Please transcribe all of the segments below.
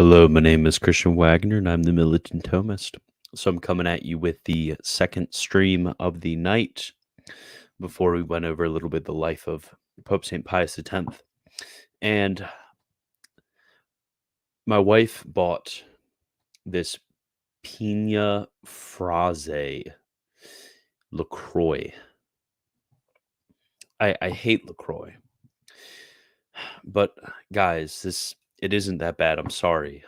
Hello, my name is Christian Wagner, and I'm the Militant Thomist. So I'm coming at you with the second stream of the night before we went over a little bit the life of Pope St. Pius X. And my wife bought this Pina Frase LaCroix. I hate LaCroix. But guys, it isn't that bad. I'm sorry.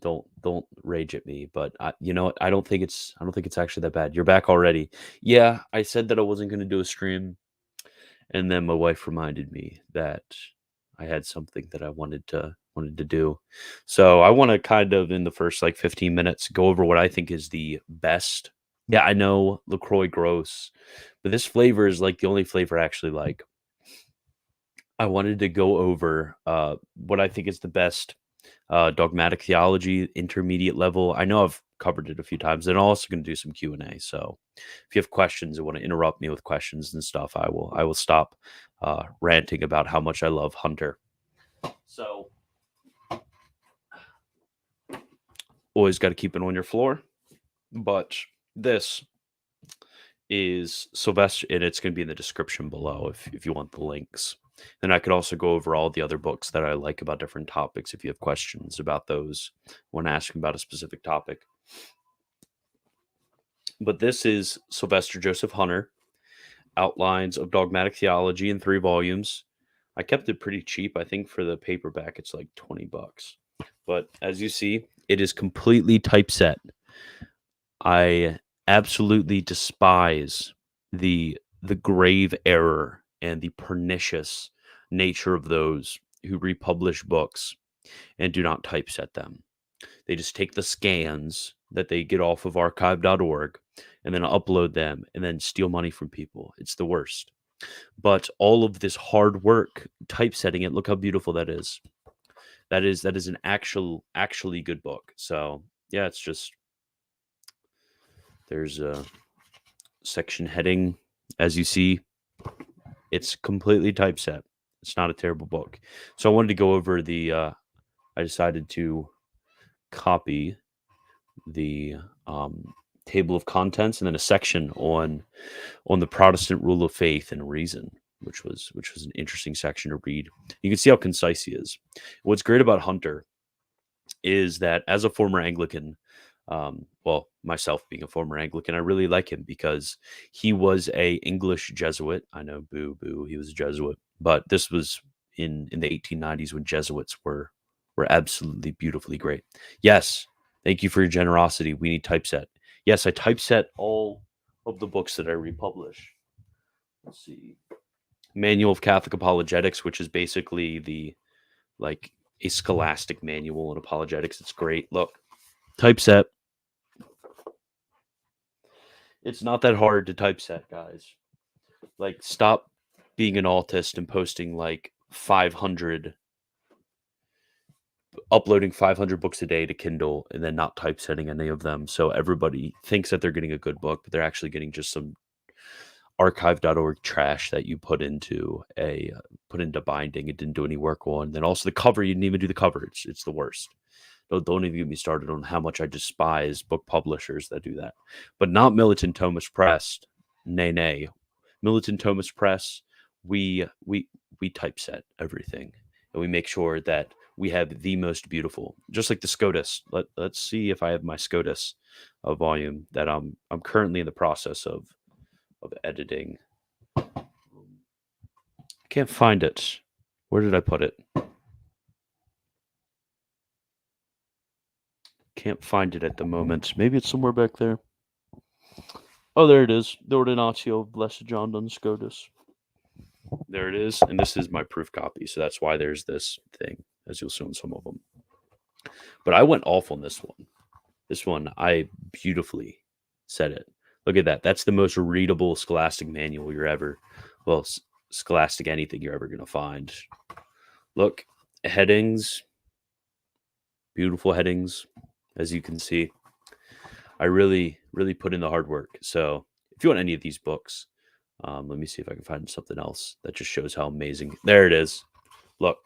Don't rage at me. But you know what? I don't think it's actually that bad. You're back already. Yeah, I said that I wasn't going to do a stream, and then my wife reminded me that I had something that I wanted to do. So I want to kind of in the first like 15 minutes go over what I think is the best. Yeah, I know LaCroix gross, but this flavor is like the only flavor I actually like. I wanted to go over what I think is the best dogmatic theology intermediate level. I know I've covered it a few times, and I'm also going to do some Q&A. So if you have questions and want to interrupt me with questions and stuff, I will stop ranting about how much I love Hunter. So always got to keep it on your floor. But this is Sylvester, and it's going to be in the description below if you want the links. And I could also go over all the other books that I like about different topics if you have questions about those when asking about a specific topic. But this is Sylvester Joseph Hunter, Outlines of Dogmatic Theology in 3 volumes. I kept it pretty cheap. I think for the paperback, it's like $20. But as you see, it is completely typeset. I absolutely despise the grave error and the pernicious nature of those who republish books and do not typeset them. They just take the scans that they get off of archive.org and then upload them and then steal money from people. It's the worst. But all of this hard work typesetting it, look how beautiful that is. That is an actually good book. So yeah, it's just there's a section heading, as you see. It's completely typeset. It's not a terrible book. So I wanted to go over the I decided to copy the table of contents and then a section on the Protestant rule of faith and reason, which was an interesting section to read. You can see how concise he is. What's great about Hunter is that as a former Anglican, well, myself being a former Anglican, I really like him because he was a English Jesuit. I know, boo, he was a Jesuit, but this was in the 1890s when Jesuits were absolutely beautifully great. Yes, thank you for your generosity. We need typeset. Yes, I typeset all of the books that I republish. Let's see. Manual of Catholic Apologetics, which is basically the like a scholastic manual in apologetics. It's great. Look, typeset. It's not that hard to typeset, guys. Like, stop being an autist and posting like 500, uploading 500 books a day to Kindle and then not typesetting any of them. So everybody thinks that they're getting a good book, but they're actually getting just some archive.org trash that you put into binding. It didn't do any work on. Then also the cover, you didn't even do the cover. It's the worst. Don't even get me started on how much I despise book publishers that do that. But not Militant Thomist Press. Nay. Militant Thomist Press, we typeset everything. And we make sure that we have the most beautiful, just like the SCOTUS. Let's see if I have my SCOTUS volume that I'm currently in the process of editing. Can't find it. Where did I put it? Can't find it at the moment. Maybe it's somewhere back there. Oh, there it is. The Ordinatio of Blessed John Duns Scotus. There it is. And this is my proof copy. So that's why there's this thing, as you'll see on some of them. But I went off on this one. This one, I beautifully said it. Look at that. That's the most readable scholastic manual you're ever, well, scholastic anything you're ever going to find. Look, headings, beautiful headings, as you can see. I really put in the hard work. So if you want any of these books, let me see if I can find something else that just shows how amazing. There it is. Look,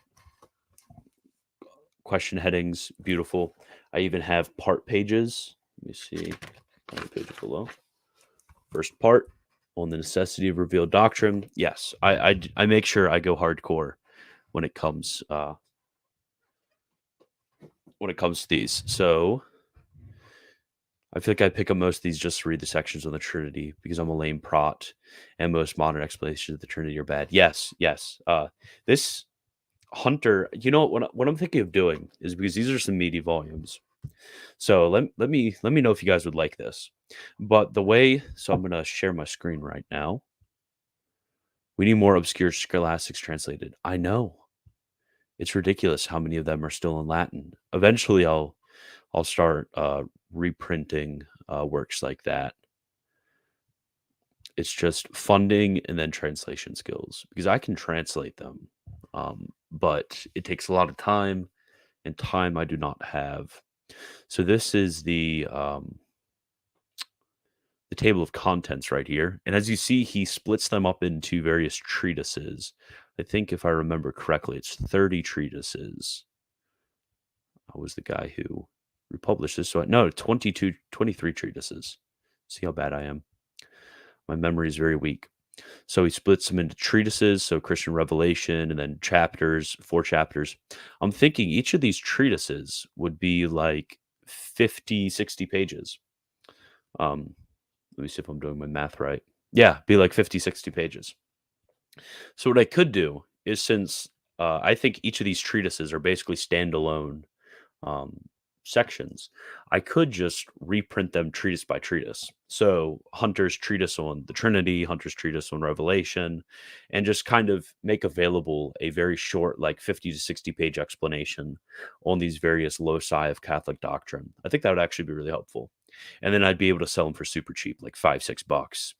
question headings, beautiful. I even have part pages. Let me see on the page below. First part on the necessity of revealed doctrine. Yes, I make sure I go hardcore when it comes to these. So I feel like I pick up most of these just to read the sections on the Trinity because I'm a lame prot, and most modern explanations of the Trinity are bad. Yes. This Hunter, you know what I'm thinking of doing is because these are some meaty volumes. So let me know if you guys would like this. But so I'm gonna share my screen right now. We need more obscure scholastics translated. I know. It's ridiculous how many of them are still in Latin. Eventually I'll start reprinting works like that. It's just funding and then translation skills because I can translate them, but it takes a lot of time, and time I do not have. So this is the table of contents right here, and as you see, he splits them up into various treatises. I think if I remember correctly, it's 30 treatises. I was the guy who republished this, so no, 23 treatises. See how bad I am. My memory is very weak. So he splits them into treatises, so Christian revelation, and then chapters, 4 chapters. I'm thinking each of these treatises would be like 50, 60 pages. Let me see if I'm doing my math right. Yeah, be like 50, 60 pages. So what I could do is, since I think each of these treatises are basically standalone um, sections, I could just reprint them treatise by treatise. So Hunter's treatise on the Trinity, Hunter's treatise on Revelation, and just kind of make available a very short, like 50 to 60 page explanation on these various loci of Catholic doctrine. I think that would actually be really helpful. And then I'd be able to sell them for super cheap, like $5-6.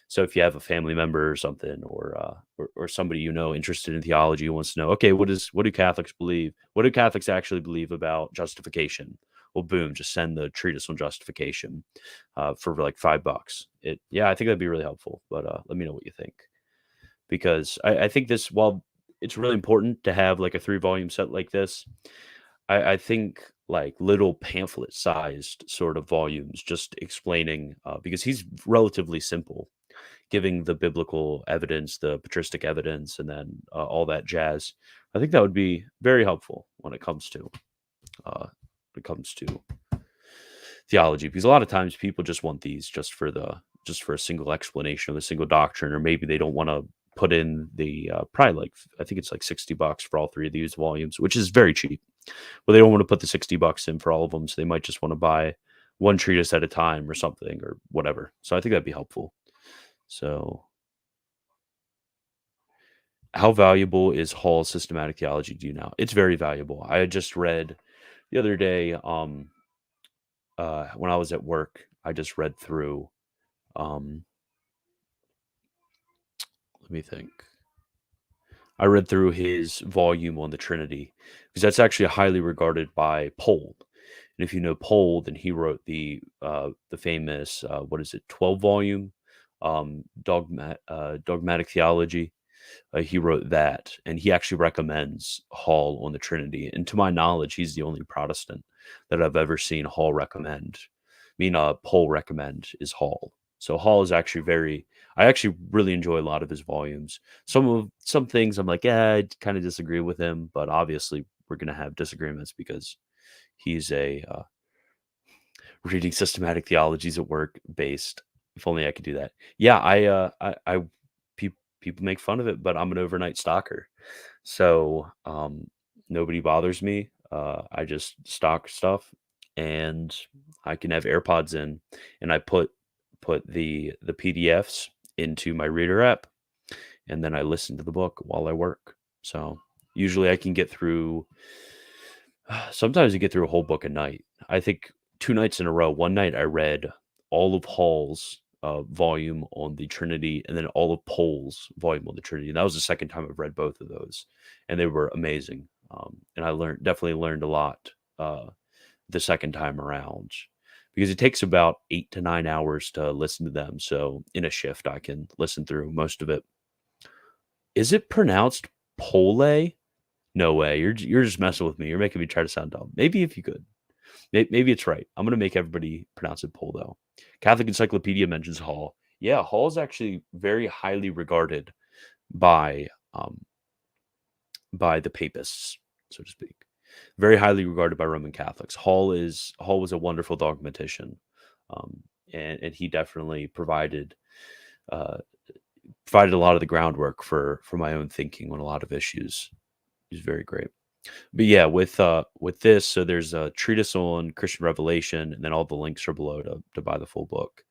So if you have a family member or something, or somebody interested in theology who wants to know, okay, what do Catholics believe? What do Catholics actually believe about justification? Well, boom, just send the treatise on justification for like $5. I think that'd be really helpful. But let me know what you think, because I think this, while it's really important to have like a 3-volume set like this, I think like little pamphlet sized sort of volumes just explaining, because he's relatively simple, giving the biblical evidence, the patristic evidence, and then all that jazz. I think that would be very helpful when it comes to theology, because a lot of times people just want these just for a single explanation of a single doctrine, or maybe they don't want to put in the probably, like, I think it's like $60 for all 3 of these volumes, which is very cheap. But they don't want to put the $60 in for all of them, so they might just want to buy one treatise at a time or something or whatever. So I think that'd be helpful. So, how valuable is Hall's systematic theology to you now? It's very valuable. I just read the other day, when I was at work, I just read through, let me think. I read through his volume on the Trinity, because that's actually highly regarded by Pohl. And if you know Pohl, then he wrote the famous, 12-volume Dogmatic Theology. He wrote that, and he actually recommends Hall on the Trinity. And to my knowledge, he's the only Protestant that I've ever seen Hall recommend. Pohl recommend is Hall. So Hall is actually I actually really enjoy a lot of his volumes. Some things I'm like, I kind of disagree with him, but obviously we're going to have disagreements because he's a reading systematic theologies at work based. If only I could do that. Yeah, people make fun of it, but I'm an overnight stalker. So nobody bothers me. I just stock stuff, and I can have AirPods in, and I put the PDFs into my reader app, and then I listen to the book while I work. So usually I can get through. Sometimes you get through a whole book a night. I think 2 nights in a row. One night I read all of Hall's volume on the Trinity, and then all of Pohl's volume on the Trinity. And that was the second time I've read both of those, and they were amazing. And I definitely learned a lot the second time around, because it takes about 8 to 9 hours to listen to them. So in a shift, I can listen through most of it. Is it pronounced Pole? No way. You're just messing with me. You're making me try to sound dumb. Maybe if you could. Maybe it's right. I'm going to make everybody pronounce it Pole, though. Catholic Encyclopedia mentions Hall. Yeah, Hall is actually very highly regarded by the papists, so to speak. Very highly regarded by Roman Catholics. Hall was a wonderful dogmatician, and he definitely provided a lot of the groundwork for my own thinking on a lot of issues. He's very great. But yeah, with this, so there's a treatise on Christian revelation, and then all the links are below to buy the full book.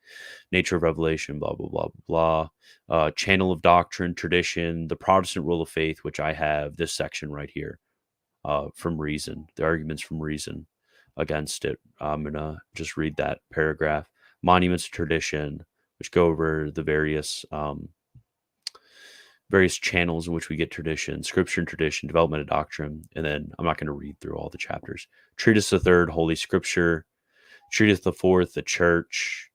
Nature of revelation, blah blah blah blah blah. Channel of doctrine, tradition, the Protestant rule of faith, which I have this section right here. From reason, the arguments from reason against it. I'm gonna just read that paragraph. Monuments of tradition, which go over the various channels in which we get tradition, scripture and tradition, development of doctrine, and then I'm not going to read through all the chapters. Treatise the third, Holy Scripture. Treatise the fourth, the Church.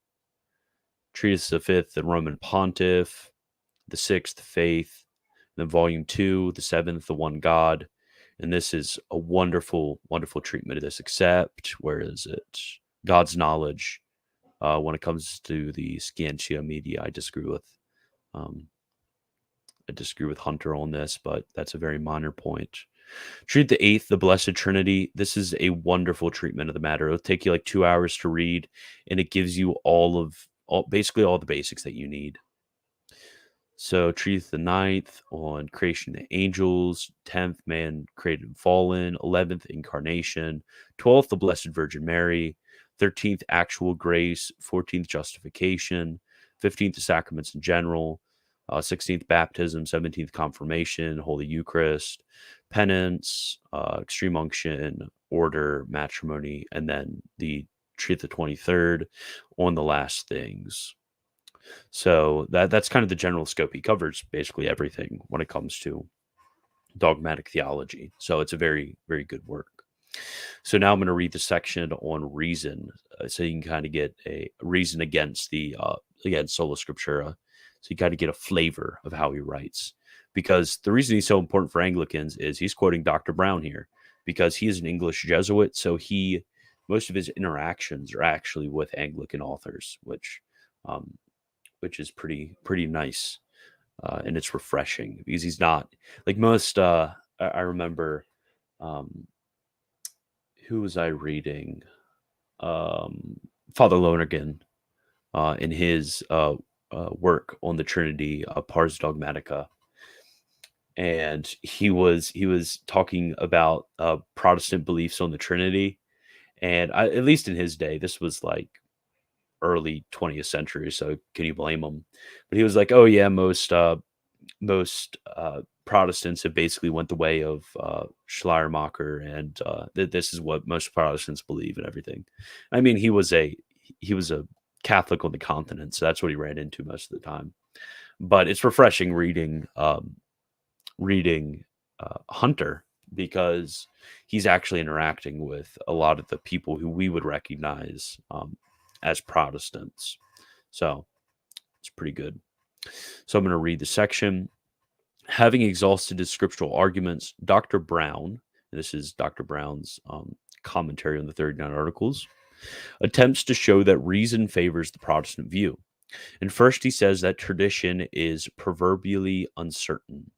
Treatise the fifth, the Roman Pontiff. The sixth, faith. And then volume 2, the seventh, the one God. And this is a wonderful, wonderful treatment of this, except, where is it? God's knowledge. When it comes to the Scientia Media, I disagree with Hunter on this, but that's a very minor point. Treat the eighth, the Blessed Trinity. This is a wonderful treatment of the matter. It'll take you like 2 hours to read, and it gives you basically all the basics that you need. So treat the ninth on creation of the angels, 10th, man created and fallen, 11th, incarnation, 12th, the Blessed Virgin Mary, 13th, actual grace, 14th, justification, 15th, the sacraments in general, 16th, baptism, 17th, confirmation, Holy Eucharist, penance, extreme unction, order, matrimony, and then the treat the 23rd on the last things. So that's kind of the general scope. He covers basically everything when it comes to dogmatic theology. So it's a very, very good work. So now I'm going to read the section on reason, so you can kind of get a reason against sola scriptura. So you kind of get a flavor of how he writes. Because the reason he's so important for Anglicans is he's quoting Dr. Brown here, because he is an English Jesuit. So most of his interactions are actually with Anglican authors, which is pretty nice, and it's refreshing, because he's not like most. I remember, who was I reading? Father Lonergan, in his work on the Trinity, Pars Dogmatica, and he was talking about Protestant beliefs on the Trinity, and at least in his day, this was like early 20th century, so can you blame him? But he was like, oh yeah, most Protestants have basically went the way of Schleiermacher, and this is what most Protestants believe and everything. I mean, he was a Catholic on the continent, so that's what he ran into most of the time. But it's refreshing reading Hunter, because he's actually interacting with a lot of the people who we would recognize as Protestants. So it's pretty good. So I'm going to read the section. Having exhausted his scriptural arguments, Dr. Brown, and this is Dr. Brown's commentary on the 39 Articles, attempts to show that reason favors the Protestant view. And first he says that tradition is proverbially uncertain,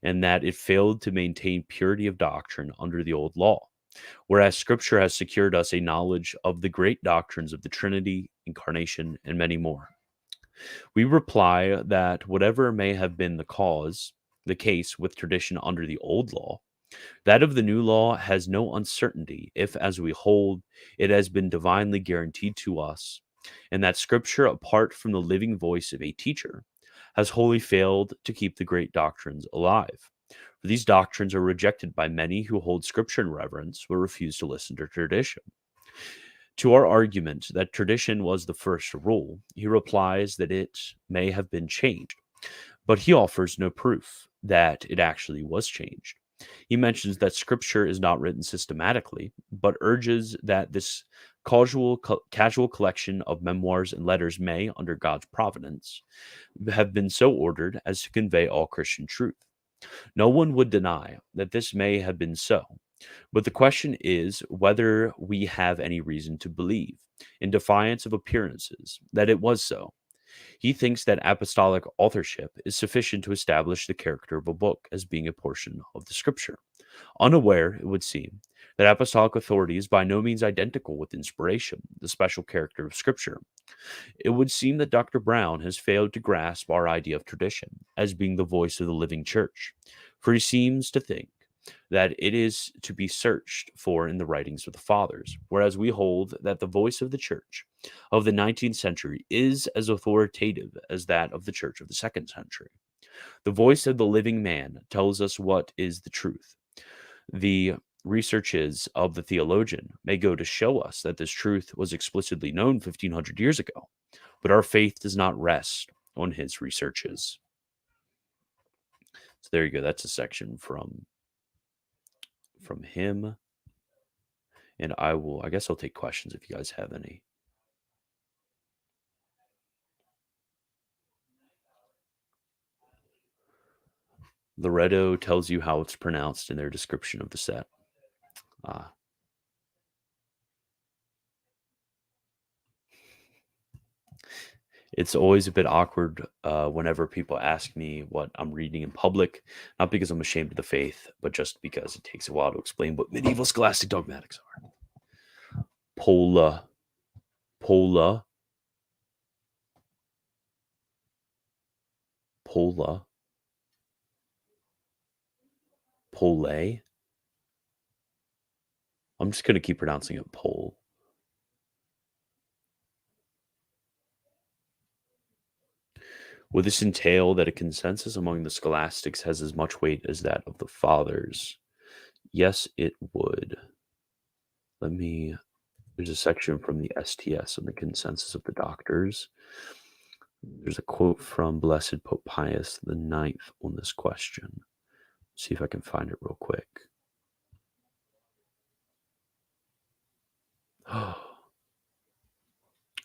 and that it failed to maintain purity of doctrine under the old law, whereas Scripture has secured us a knowledge of the great doctrines of the Trinity, incarnation, and many more. We reply that whatever may have been the case with tradition under the old law, that of the new law has no uncertainty if, as we hold, it has been divinely guaranteed to us, and that Scripture, apart from the living voice of a teacher, has wholly failed to keep the great doctrines alive. For these doctrines are rejected by many who hold Scripture in reverence but refuse to listen to tradition. To our argument that tradition was the first rule, he replies that it may have been changed, but he offers no proof that it actually was changed. He mentions that Scripture is not written systematically, but urges that this casual collection of memoirs and letters may, under God's providence, have been so ordered as to convey all Christian truth. No one would deny that this may have been so, but the question is whether we have any reason to believe, in defiance of appearances, that it was so. He thinks that apostolic authorship is sufficient to establish the character of a book as being a portion of the scripture. Unaware, it would seem, that apostolic authority is by no means identical with inspiration, the special character of scripture. It would seem that Dr. Brown has failed to grasp our idea of tradition as being the voice of the living church, for he seems to think that it is to be searched for in the writings of the fathers, whereas we hold that the voice of the church of the 19th century is as authoritative as that of the church of the second century. The voice of the living man tells us what is the truth. The researches of the theologian may go to show us that this truth was explicitly known 1500 years ago, but our faith does not rest on his researches. So there you go. That's a section from him. And I guess I'll take questions if you guys have any. Loretto tells you how it's pronounced in their description of the set. It's always a bit awkward whenever people ask me what I'm reading in public, not because I'm ashamed of the faith, but just because it takes a while to explain what medieval scholastic dogmatics are. Pola, pola, pola, pole. I'm just going to keep pronouncing it pole. Would this entail that a consensus among the scholastics has as much weight as that of the fathers? Yes, it would. There's a section from the STS on the consensus of the doctors. There's a quote from Blessed Pope Pius the Ninth on this question. See if I can find it real quick. Oh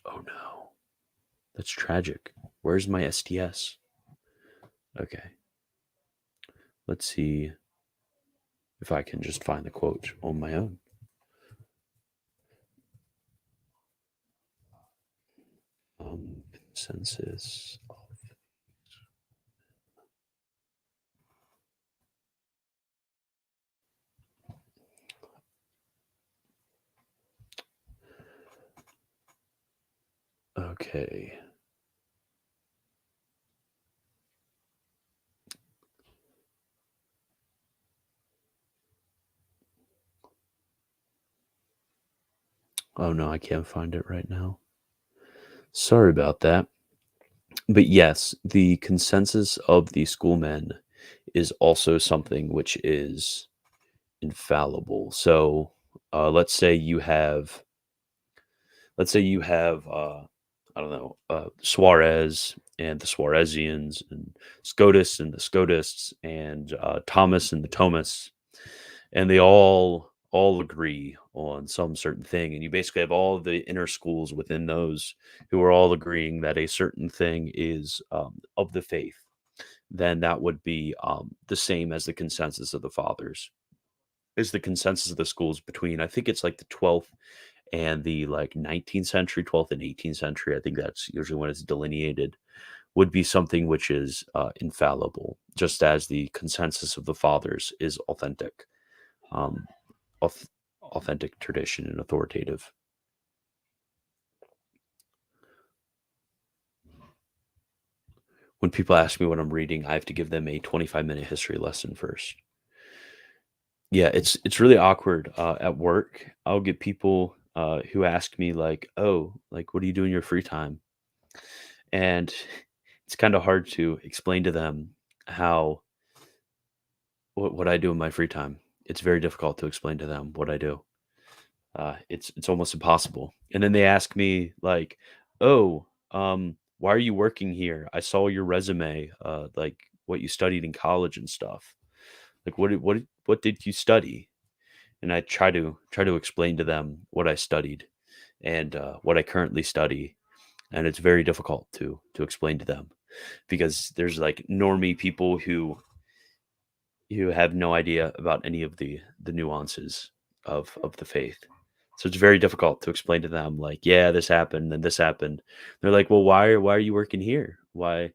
no. That's tragic. Where's my STS? Okay. Let's see if I can just find the quote on my own. Consensus of okay. Oh no, I can't find it right now. Sorry about that. But yes, the consensus of the schoolmen is also something which is infallible. So let's say you have I don't know, Suarez and the Suarezians and Scotus and the Scotists and Thomas and the Thomists, and they all agree on some certain thing, and you basically have all the inner schools within those who are all agreeing that a certain thing is of the faith. Then that would be the same as the consensus of the fathers. Is the consensus of the schools between, I think it's like the 12th and the like 19th century, 12th and 18th century. I think that's usually when it's delineated, would be something which is infallible, just as the consensus of the fathers is authentic, um, authentic tradition and authoritative. When people ask me what I'm reading, I have to give them a 25-minute history lesson first. Yeah, it's really awkward at work. I'll get people who ask me like, "Oh, like what do you do in your free time?" And it's kind of hard to explain to them how what I do in my free time. It's very difficult to explain to them what I do. It's almost impossible. And then they ask me like, "Oh, why are you working here? I saw your resume, like what you studied in college and stuff. Like what did you study?" And I try to explain to them what I studied and what I currently study, and it's very difficult to explain to them because there's like normie people who you have no idea about any of the nuances of the faith. So it's very difficult to explain to them, like, yeah, this happened and this happened. They're like, well, why are you working here? Why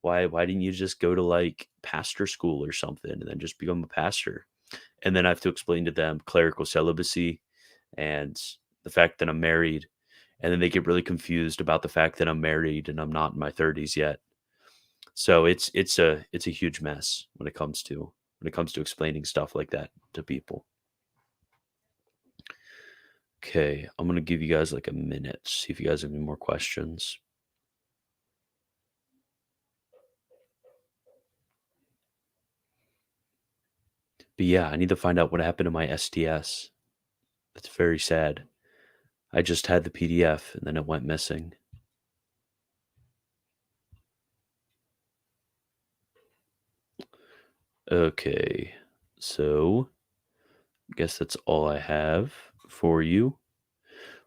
didn't you just go to like pastor school or something and then just become a pastor? And then I have to explain to them clerical celibacy and the fact that I'm married. And then they get really confused about the fact that I'm married and I'm not in my 30s yet. So it's a huge mess when it comes to explaining stuff like that to people. Okay, I'm gonna give you guys like a minute, see if you guys have any more questions. But yeah, I need to find out what happened to my SDS. That's very sad. I just had the PDF and then it went missing. Okay, so I guess that's all I have for you.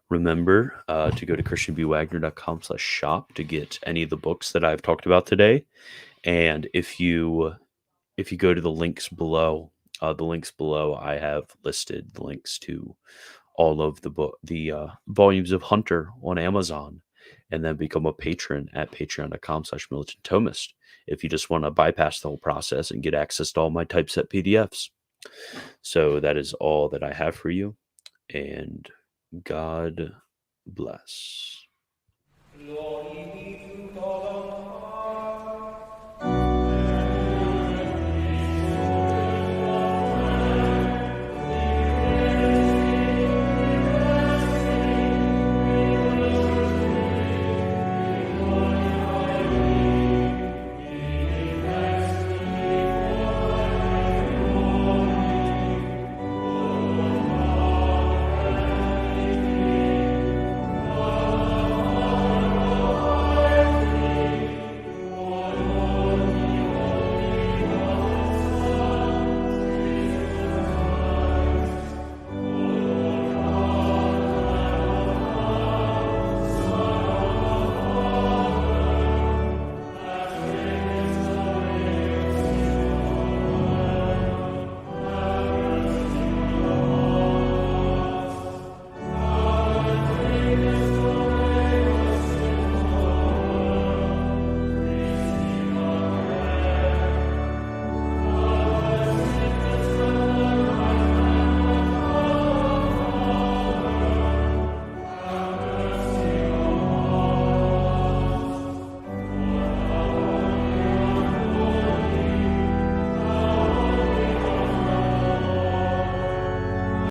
Remember to go to christianbwagner.com/shop to get any of the books that I've talked about today. And if you go to the links below, I have listed the links to all of the volumes of Hunter on Amazon, and then become a patron at patreon.com/militant Thomist if you just want to bypass the whole process and get access to all my typeset PDFs. So that is all that I have for you, and God bless. Glory be